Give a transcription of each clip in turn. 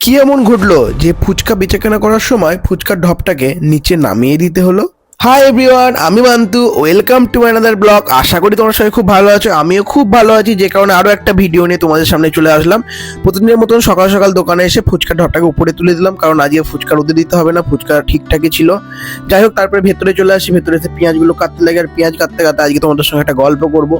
কি এমন ঘটলো যে ফুচকা বেচাকেনা করার সময় ফুচকার ঢপটাকে নিচে নামিয়ে দিতে হলো? হাই এভরিওয়ান, আমি Mantu. Welcome to another blog. আশা করি তোমার সবাই খুব ভালো আছো, আমিও খুব ভালো আছি, যে কারণে আরও একটা ভিডিও নিয়ে তোমাদের সামনে চলে আসলাম। প্রতিদিনের মতন সকাল সকাল দোকানে এসে ফুচকার ঢপটাকে উপরে তুলে দিলাম, কারণ আজকে ফুচকা রোদে দিতে হবে না, ফুচকা ঠিকঠাকই ছিল। যাই হোক, তারপরে ভেতরে চলে আসি, ভেতরে এসে পেঁয়াজগুলো কাটতে লাগে, আর পেঁয়াজ কাটতে কাটতে আজকে তোমাদের সঙ্গে একটা গল্প করব।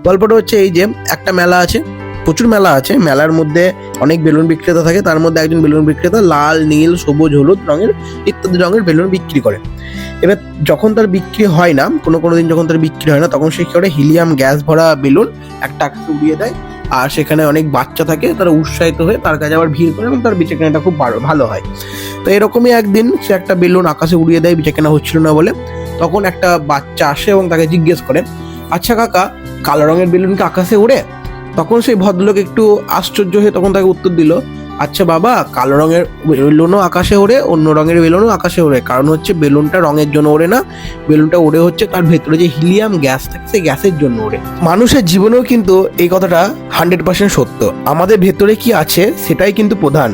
গল্পটা হচ্ছে এই যে, একটা মেলা আছে, প্রচুর মেলা আছে, মেলার মধ্যে অনেক বেলুন বিক্রেতা থাকে। তার মধ্যে একজন বেলুন বিক্রেতা লাল, নীল, সবুজ, হলুদ রঙের ইত্যাদি রঙের বেলুন বিক্রি করে। এবার যখন তার বিক্রি হয় না, কোনো দিন যখন তার বিক্রি হয় না, তখন সে কি করে, হিলিয়াম গ্যাস ভরা বেলুন একটা আকাশে উড়িয়ে দেয়। আর সেখানে অনেক বাচ্চা থাকে, তারা উৎসাহিত হয়ে তার কাছে আবার ভিড় করে এবং তার বেচাকেনাটা খুব ভালো হয়। তো এরকমই একদিন সে একটা বেলুন আকাশে উড়িয়ে দেয়, বেচাকেনা হচ্ছিল না বলে। তখন একটা বাচ্চা আসে এবং তাকে জিজ্ঞেস করে, আচ্ছা কাকা, কালো রঙের বেলুন কি আকাশে ওড়ে? তখন সেই ভদ্রলোক একটু আশ্চর্য হয়ে তখন তাকে উত্তর দিল, আচ্ছা বাবা, কালো রঙের বেলুনও আকাশে ওড়ে, অন্য রঙের বেলুনও আকাশে ওড়ে। কারণ হচ্ছে বেলুনটা রঙের জন্য ওড়ে না, বেলুনটা ওড়ে হচ্ছে তার ভেতরে যে হিলিয়াম গ্যাস থাকে সেই গ্যাসের জন্য ওড়ে। মানুষের জীবনেও কিন্তু এই কথাটা 100% সত্য। আমাদের ভেতরে কি আছে সেটাই কিন্তু প্রধান।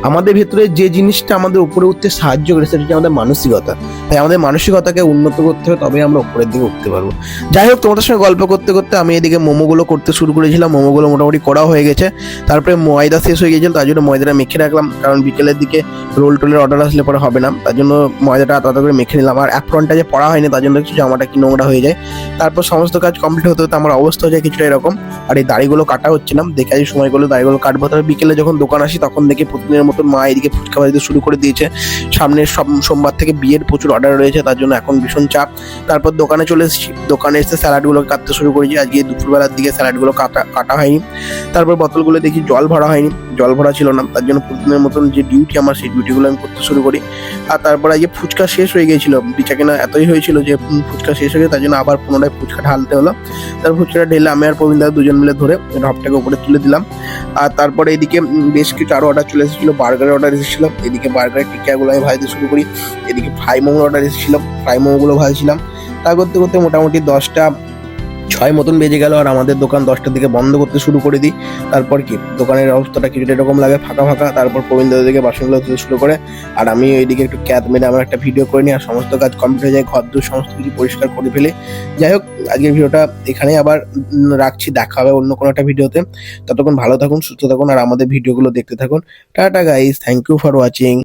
আমাদের ভেতরে যে জিনিসটা আমাদের উপরে উঠতে সাহায্য করে সেটা হচ্ছে আমাদের মানসিকতা। তাই আমাদের মানসিকতাকে উন্নত করতে হবে, তবেই আমরা উপরের দিকে উঠতে পারবো। যাই হোক, তোমাদের সঙ্গে গল্প করতে করতে আমি এদিকে মোমোগুলো করতে শুরু করেছিলাম। মোমোগুলো মোটামুটি করা হয়ে গেছে। তারপরে ময়দা শেষ হয়ে গেছিল, তার জন্য ময়দাটা মেখে রাখলাম, কারণ বিকেলের দিকে রোল টোলের অর্ডার আসলে পরে হবে না। তার জন্য ময়দাটা তাড়াতাড়ি করে মেখে নিলাম। আর অ্যাপ্রনটা যে পড়া হয়নি, তার জন্য একটু জামাটা কি নোংরা হয়ে যায়। তারপর সমস্ত কাজ কমপ্লিট হতে হতে আমার অবস্থা হয়ে যায় কিছুটা এরকম। আর এই দাড়িগুলো কাটা হচ্ছে না, দেখে আজ সময় করলে দাড়িগুলো কাটবো। তারপর বিকেলে যখন দোকান আসি, তখন দেখি প্রতিদিনের মতন মা এদিকে ফুচকা ভাজতে শুরু করে দিয়েছে। সামনের সোমবার থেকে বিয়ের প্রচুর অর্ডার রয়েছে, তার জন্য এখন ভীষণ চাপ। তারপর দোকানে চলে এসেছি, দোকানে এসে স্যালাডগুলো কাটতে শুরু করেছি। আজকে দুপুরবেলার দিকে স্যালাডগুলো কাটা হয়নি। তারপর বোতলগুলো দেখি জল ভরা হয়নি, জল ভরা ছিল না, তার জন্য প্রতিদিনের মতন যে ডিউটি আমার, সেই ডিউটিগুলো আমি করতে শুরু করি। আর তারপর আজকে ফুচকা শেষ হয়ে গিয়েছিল, বেচাকেনা এতই হয়েছিল যে ফুচকা শেষ হয়ে গেছে, তার জন্য আবার পুনরায় ফুচকা ঢালতে হলো। তারপর ফুচকাটা ঢেলে আমি আর প্রবীণ দাদা দুজন মিলে ধরে ঢপটাকে উপরে তুলে দিলাম। আর তারপরে এদিকে বেশ কিছু আরও অর্ডার চলে এসেছিলো, বার্গারের অর্ডার এসেছিলো। এদিকে বার্গারের টিকিয়াগুলো আমি ভাজতে শুরু করি। এদিকে ফ্রাই মোমোর অর্ডার এসেছিলো, ফ্রাই মোমোগুলো ভাজছিলাম। তা করতে করতে মোটামুটি 10টা 6 মতন বেজে গেল, আর আমাদের দোকান 10টার দিকে বন্ধ করতে শুরু করে দিই। তারপর কি দোকানের অবস্থাটা কিছুটা এরকম লাগে, ফাঁকা ফাঁকা। তারপর প্রবীণ দাদার দিকে বাসনগুলো তুলতে শুরু করে, আর আমি ওইদিকে একটু ক্যাত মেরে আমার একটা ভিডিও করে নিই, আর সমস্ত কাজ কমপ্লিট হয়ে যায়, ঘর দূর সমস্ত কিছু পরিষ্কার করে ফেলে। যাই হোক, আজকের ভিডিওটা এখানেই আবার রাখছি, দেখা হবে অন্য কোনো একটা ভিডিওতে। ততক্ষণ ভালো থাকুন, সুস্থ থাকুন, আর আমাদের ভিডিওগুলো দেখতে থাকুন। Tata guys, thank you for watching.